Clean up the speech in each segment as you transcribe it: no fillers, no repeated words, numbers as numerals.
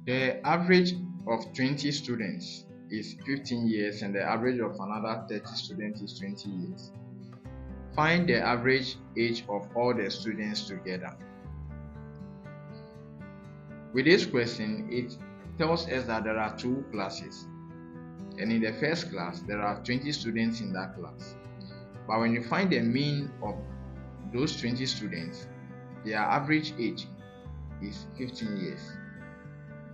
The average of 20 students is 15 years and the average of another 30 students is 20 years. Find the average age of all the students together. With this question, it tells us that there are two classes. And in the first class, there are 20 students in that class. But when you find the mean of those 20 students, their average age is 15 years.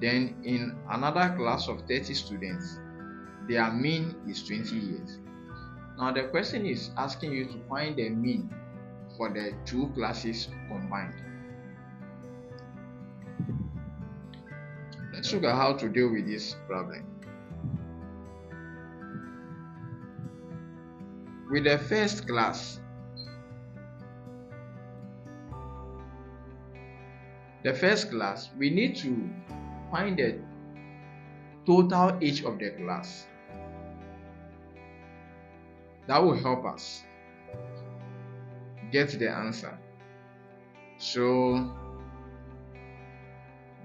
Then in another class of 30 students, their mean is 20 years. Now the question is asking you to find the mean for the two classes combined. Let's look at how to deal with this problem. With the first class, we need to find the total age of the class. That will help us get the answer. So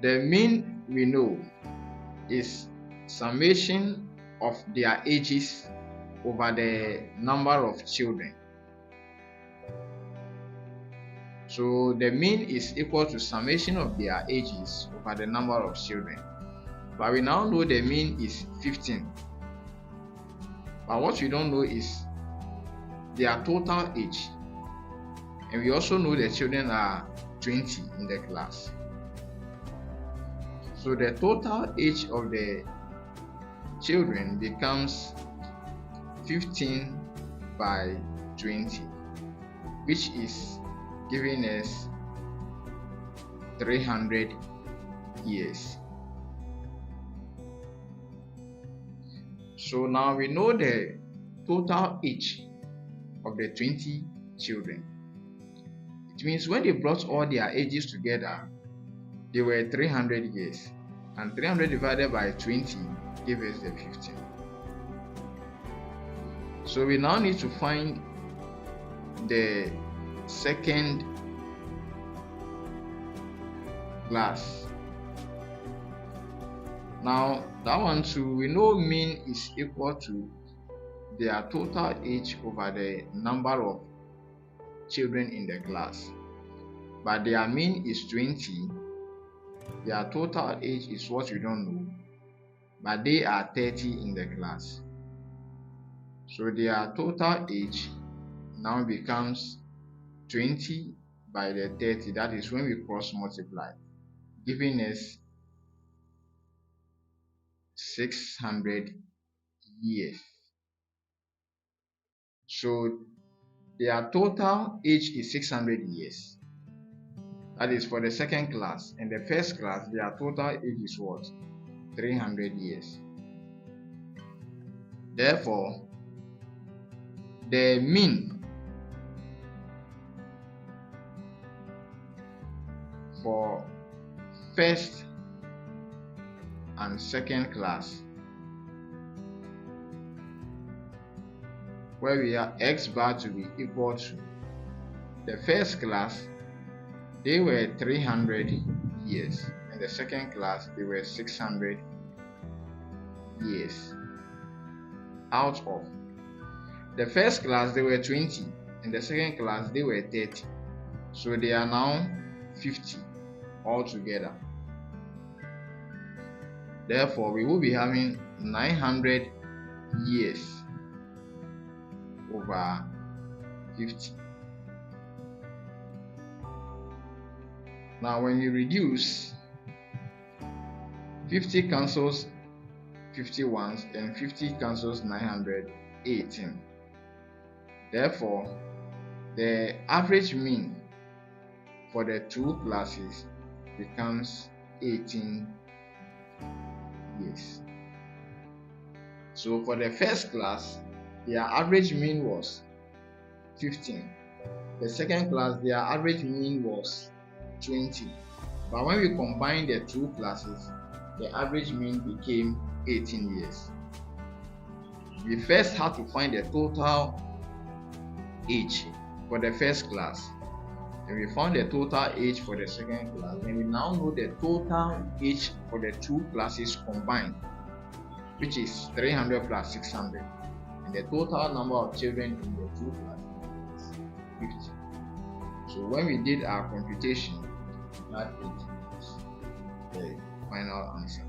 the mean we know is summation of their ages over the number of children. So the mean is equal to summation of their ages over the number of children. But we now know the mean is 15. But what we don't know is their total age. And we also know the children are 20 in the class. So the total age of the children becomes 15 by 20, which is giving us 300 years. So now we know the total age of the 20 children. It means when they brought all their ages together, they were 300 years. And 300 divided by 20 gives us the 15. So we now need to find the second class. Now that one too, we know mean is equal to their total age over the number of children in the class. But their mean is 20. Their total age is what we don't know. But they are 30 in the class. So their total age now becomes 20 by the 30. That is when we cross multiply, giving us 600 years. So their total age is 600 years. That is for the second class. And the first class, their total age is what? 300 years. Therefore, the mean for first and second class, where we have x bar to be equal to the first class, they were 300 years, and the second class, they were 600 years. Out of the first class, they were 20, and the second class, they were 30. So they are now 50 altogether. Therefore, we will be having 900 years over 50. Now, when you reduce, 50 cancels 51 and 50 cancels 918. Therefore, the average mean for the two classes becomes 18 years. So for the first class, their average mean was 15. The second class, their average mean was 20. But when we combine the two classes, the average mean became 18 years. We first had to find the total age for the first class. And we found the total age for the second class. And we now know the total age for the two classes combined, which is 300 plus 600. And the total number of children in the two classes is 50. So when we did our computation, that is the final answer.